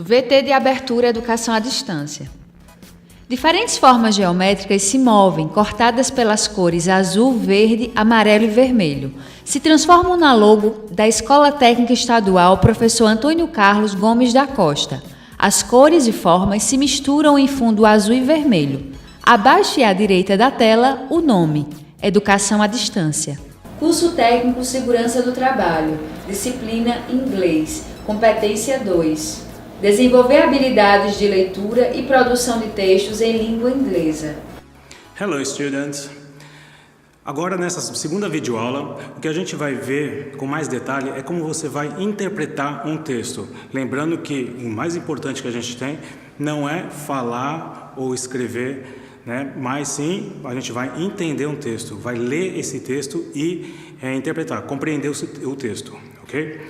VT de abertura Educação à Distância. Diferentes formas geométricas se movem, cortadas pelas cores azul, verde, amarelo e vermelho. Se transformam na logo da Escola Técnica Estadual Professor Antônio Carlos Gomes da Costa. As cores e formas se misturam em fundo azul e vermelho. Abaixo e à direita da tela, o nome: Educação à Distância. Curso Técnico Segurança do Trabalho. Disciplina Inglês. Competência 2. Desenvolver habilidades de leitura e produção de textos em língua inglesa. Hello, students! Agora, nessa segunda videoaula, o que a gente vai ver com mais detalhe é como você vai interpretar um texto. Lembrando que o mais importante que a gente tem não é falar ou escrever, mas sim a gente vai entender um texto, vai ler esse texto e interpretar, compreender o texto, ok?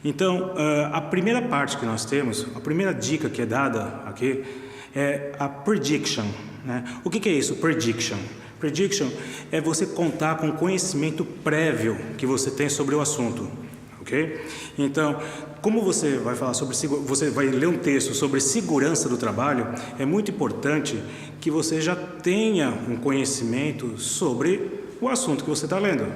Então, a primeira parte que nós temos, a primeira dica que é dada aqui é a prediction. O que é isso, prediction? Prediction é você contar com conhecimento prévio que você tem sobre o assunto, ok? Então, como você vai falar você vai ler um texto sobre segurança do trabalho, é muito importante que você já tenha um conhecimento sobre o assunto que você está lendo,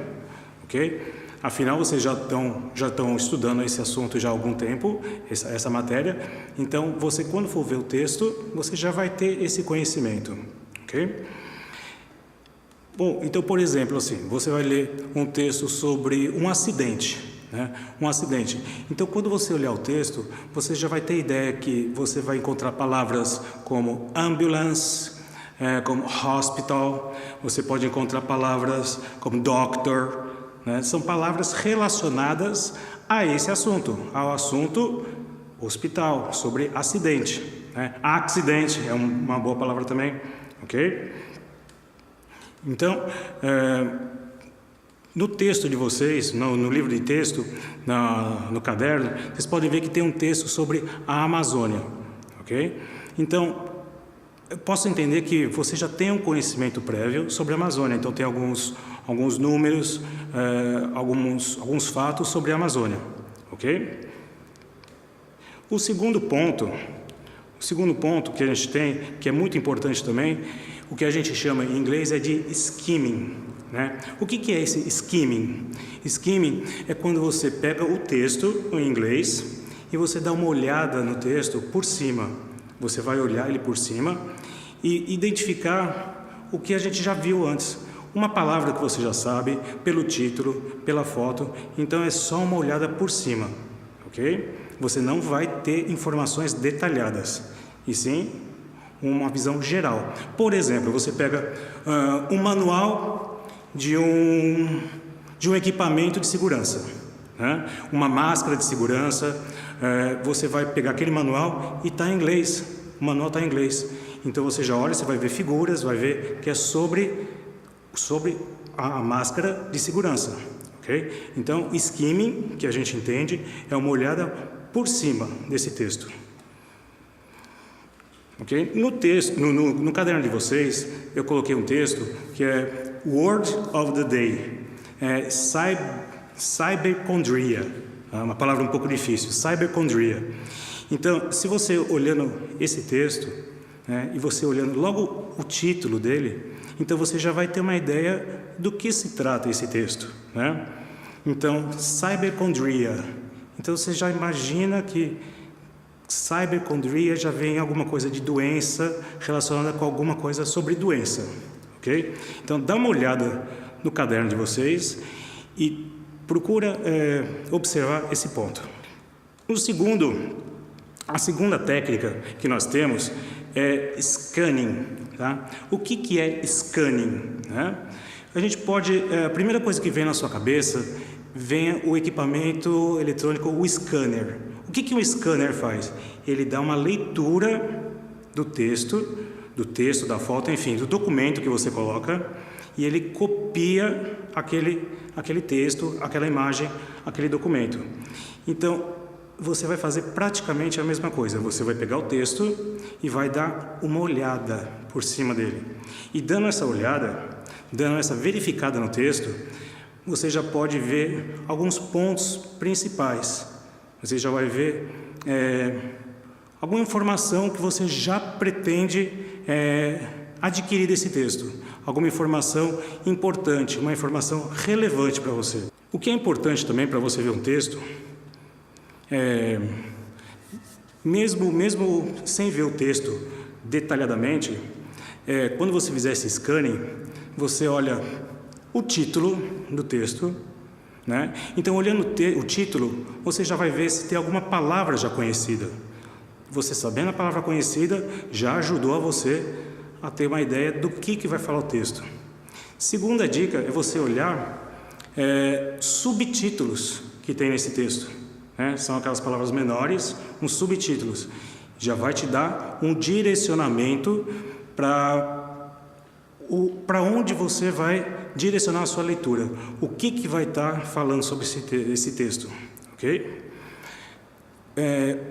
ok? Afinal, vocês já estão estudando esse assunto já há algum tempo, essa matéria. Então, você, quando for ver o texto, você já vai ter esse conhecimento, ok? Bom, então, por exemplo, assim, você vai ler um texto sobre um acidente, Um acidente. Então, quando você olhar o texto, você já vai ter ideia que você vai encontrar palavras como ambulance, como hospital, você pode encontrar palavras como doctor. São palavras relacionadas a esse assunto, ao assunto hospital, sobre acidente. Accidente é uma boa palavra também, ok? Então, no texto de vocês, no livro de texto, no caderno, vocês podem ver que tem um texto sobre a Amazônia, ok? Então, eu posso entender que você já tem um conhecimento prévio sobre a Amazônia, então tem alguns números, alguns fatos sobre a Amazônia, ok? O segundo ponto que a gente tem, que é muito importante também, o que a gente chama em inglês é de skimming, O que é esse skimming? Skimming é quando você pega o texto em inglês e você dá uma olhada no texto por cima. Você vai olhar ele por cima e identificar o que a gente já viu antes. Uma palavra que você já sabe, pelo título, pela foto, então é só uma olhada por cima, ok? Você não vai ter informações detalhadas, e sim uma visão geral. Por exemplo, você pega um manual de um equipamento de segurança, uma máscara de segurança, você vai pegar aquele manual e está em inglês, o manual está em inglês. Então você já olha, você vai ver figuras, vai ver que é sobre a máscara de segurança, ok? Então, skimming, que a gente entende, é uma olhada por cima desse texto, ok? No texto, no caderno de vocês, eu coloquei um texto que é Word of the Day, cyberchondria, uma palavra um pouco difícil, cyberchondria. Então, se você olhando esse texto, e você olhando logo o título dele, então você já vai ter uma ideia do que se trata esse texto, Então, cyberchondria. Então você já imagina que cyberchondria já vem alguma coisa de doença relacionada com alguma coisa sobre doença, ok? Então dá uma olhada no caderno de vocês e procura observar esse ponto. A segunda técnica que nós temos é scanning, O que é scanning? A gente pode, a primeira coisa que vem na sua cabeça, vem o equipamento eletrônico, o scanner. O que um scanner faz? Ele dá uma leitura do texto, da foto, enfim, do documento que você coloca, e ele copia aquele texto, aquela imagem, aquele documento. Então, você vai fazer praticamente a mesma coisa. Você vai pegar o texto e vai dar uma olhada por cima dele. E dando essa olhada, dando essa verificada no texto, você já pode ver alguns pontos principais. Você já vai ver alguma informação que você já pretende adquirir desse texto, alguma informação importante, uma informação relevante para você. O que é importante também para você ver um texto, mesmo sem ver o texto detalhadamente, quando você fizer esse scanning, você olha o título do texto, né? Então, olhando o título, você já vai ver se tem alguma palavra já conhecida. Você sabendo a palavra conhecida já ajudou a você a ter uma ideia do que vai falar o texto. Segunda dica é você olhar subtítulos que tem nesse texto, né? São aquelas palavras menores, uns subtítulos. Já vai te dar um direcionamento para onde você vai direcionar a sua leitura. O que vai estar falando sobre esse texto, ok?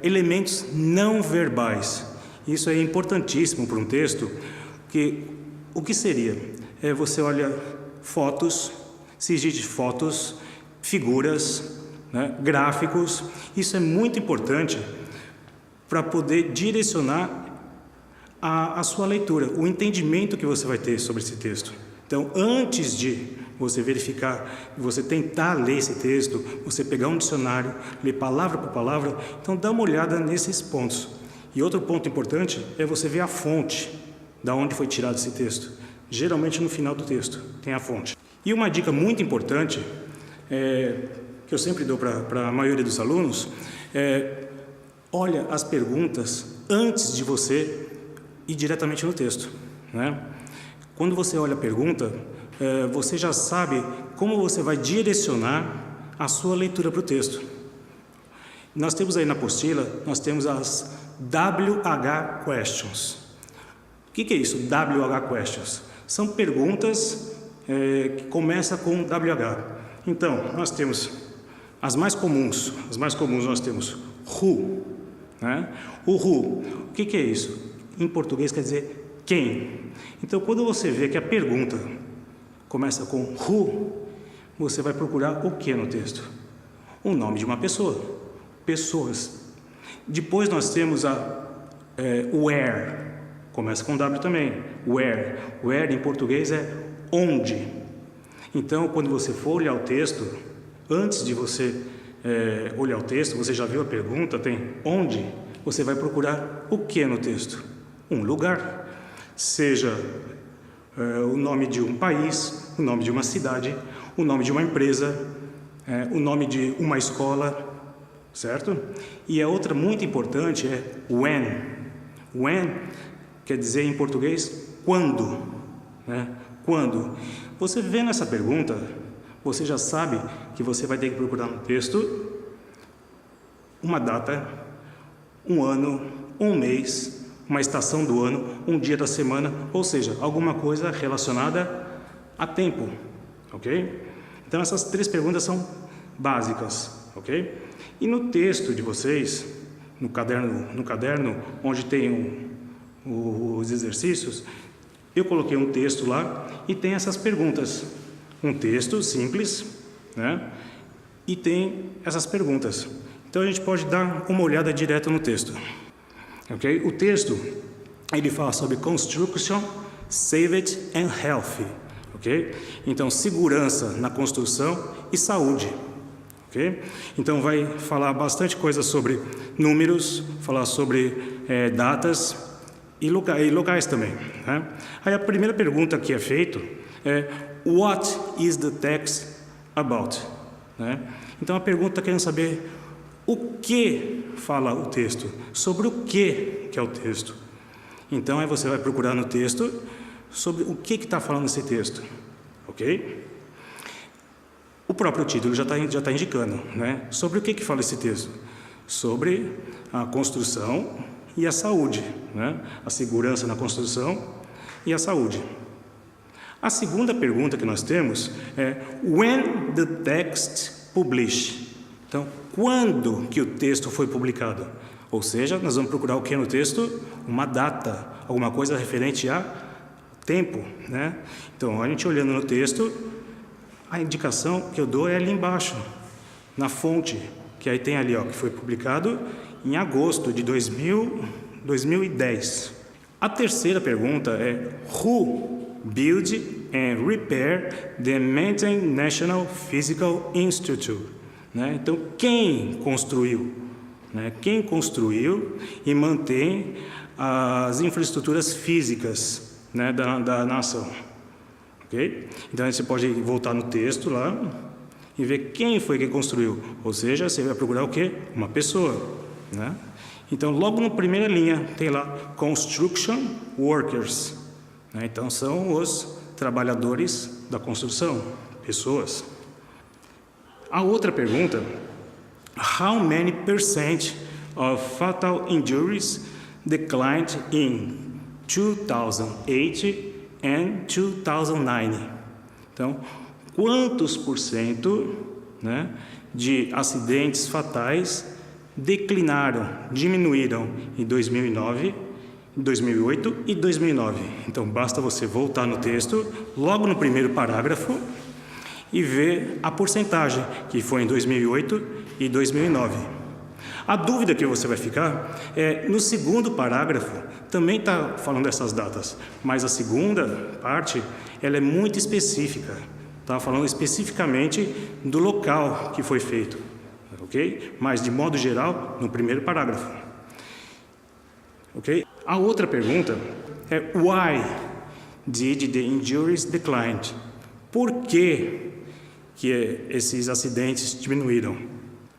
Elementos não verbais. Isso é importantíssimo para um texto, que o que seria? Você olha fotos, se existe fotos, figuras, né, gráficos. Isso é muito importante para poder direcionar a sua leitura, o entendimento que você vai ter sobre esse texto. Então, antes de você verificar, você tentar ler esse texto, você pegar um dicionário, ler palavra por palavra, então dá uma olhada nesses pontos. E outro ponto importante é você ver a fonte, da onde foi tirado esse texto. Geralmente no final do texto tem a fonte. E uma dica muito importante, que eu sempre dou para a maioria dos alunos, olha as perguntas antes de você ir diretamente no texto, né? Quando você olha a pergunta, você já sabe como você vai direcionar a sua leitura para o texto. Nós temos aí na apostila, nós temos as WH questions. O que é isso, WH questions? São perguntas que começam com WH. Então, nós temos as mais comuns nós temos who, né? O who, o que é isso? Em português quer dizer quem. Então, quando você vê que a pergunta começa com who, você vai procurar o que no texto? O nome de uma pessoa, pessoas. Depois nós temos where, começa com W também, where em português é onde. Então, quando você for olhar o texto, antes de você olhar o texto, você já viu a pergunta, tem onde, você vai procurar o que no texto? Um lugar, seja o nome de um país, o nome de uma cidade, o nome de uma empresa, o nome de uma escola, certo? E a outra muito importante é when. When quer dizer em português quando, né? Quando. Você vendo essa pergunta, você já sabe que você vai ter que procurar no texto uma data, um ano, um mês, uma estação do ano, um dia da semana, ou seja, alguma coisa relacionada a tempo, ok? Então essas três perguntas são básicas, ok? E no texto de vocês, no caderno onde tem os exercícios, eu coloquei um texto lá e tem essas perguntas. Um texto simples, né? E tem essas perguntas. Então a gente pode dar uma olhada direta no texto. Okay? O texto, ele fala sobre construction, safety and health. Okay? Então, segurança na construção e saúde. Okay? Então, vai falar bastante coisa sobre números, falar sobre datas e locais também. Né? Aí a primeira pergunta que é feita é what is the text about? Né? Então, a pergunta está querendo saber o que fala o texto, sobre o que é o texto. Então, aí você vai procurar no texto sobre o que está falando esse texto, ok? O próprio título já tá indicando, né? Sobre o que fala esse texto? Sobre a construção e a saúde, né? A segurança na construção e a saúde. A segunda pergunta que nós temos é when the text published? Então, quando que o texto foi publicado? Ou seja, nós vamos procurar o que no texto? Uma data, alguma coisa referente a tempo, né? Então, a gente olhando no texto, a indicação que eu dou é ali embaixo, na fonte, que aí tem ali, ó, que foi publicado em agosto de 2010. A terceira pergunta é: Who build and repair the Maintain National Physical Institute? Né? Então, quem construiu? Né? Quem construiu e mantém as infraestruturas físicas, né, da nação? Okay? Então, você pode voltar no texto lá e ver quem foi que construiu. Ou seja, você vai procurar o quê? Uma pessoa. Né? Então, logo na primeira linha, tem lá Construction Workers. Né? Então, são os trabalhadores da construção, pessoas. A outra pergunta: How many percent of fatal injuries declined in 2008 and 2009? Então, quantos por cento, né, de acidentes fatais declinaram, diminuíram em 2009, 2008 e 2009? Então, basta você voltar no texto, logo no primeiro parágrafo, e ver a porcentagem, que foi em 2008 e 2009. A dúvida que você vai ficar é, no segundo parágrafo, também está falando dessas datas, mas a segunda parte, ela é muito específica, está falando especificamente do local que foi feito, ok? Mas, de modo geral, no primeiro parágrafo. Ok? A outra pergunta é: Why did the injuries decline? Por que esses acidentes diminuíram?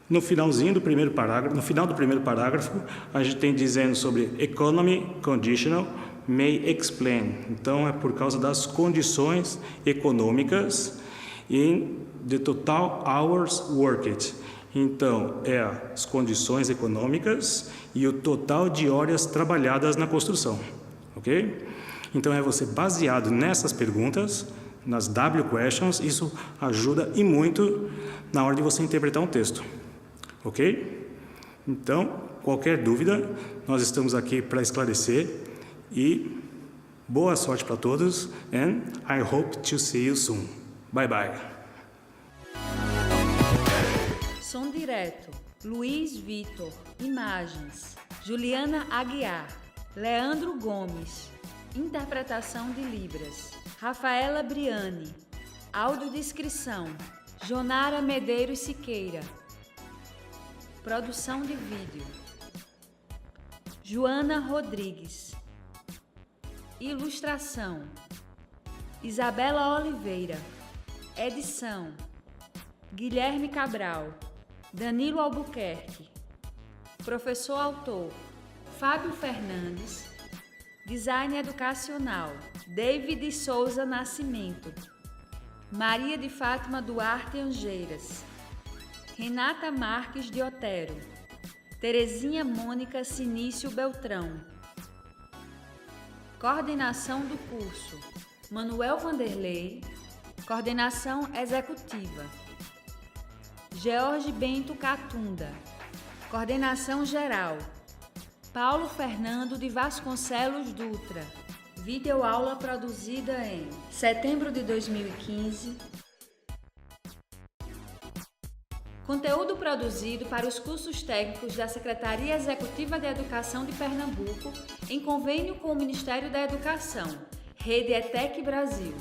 No finalzinho do primeiro parágrafo, no final do primeiro parágrafo, a gente tem dizendo sobre economy conditional may explain. Então, é por causa das condições econômicas in the total hours worked. Então, é as condições econômicas e o total de horas trabalhadas na construção, ok? Então, é você baseado nessas perguntas, nas W questions, isso ajuda e muito na hora de você interpretar um texto, ok? Então, qualquer dúvida, nós estamos aqui para esclarecer e boa sorte para todos, and I hope to see you soon. Bye bye. Som direto: Luiz Vitor. Imagens: Juliana Aguiar. Leandro Gomes. Interpretação de Libras: Rafaela Briani. Audiodescrição: Jonara Medeiros Siqueira. Produção de vídeo: Joana Rodrigues. Ilustração: Isabela Oliveira. Edição: Guilherme Cabral. Danilo Albuquerque. Professor autor: Fábio Fernandes. Design educacional: David Souza Nascimento. Maria de Fátima Duarte Angeiras. Renata Marques de Otero. Terezinha Mônica Sinício Beltrão. Coordenação do curso: Manuel Vanderlei. Coordenação executiva: George Bento Catunda. Coordenação geral: Paulo Fernando de Vasconcelos Dutra. Videoaula produzida em setembro de 2015. Conteúdo produzido para os cursos técnicos da Secretaria Executiva de Educação de Pernambuco, em convênio com o Ministério da Educação, Rede ETEC Brasil.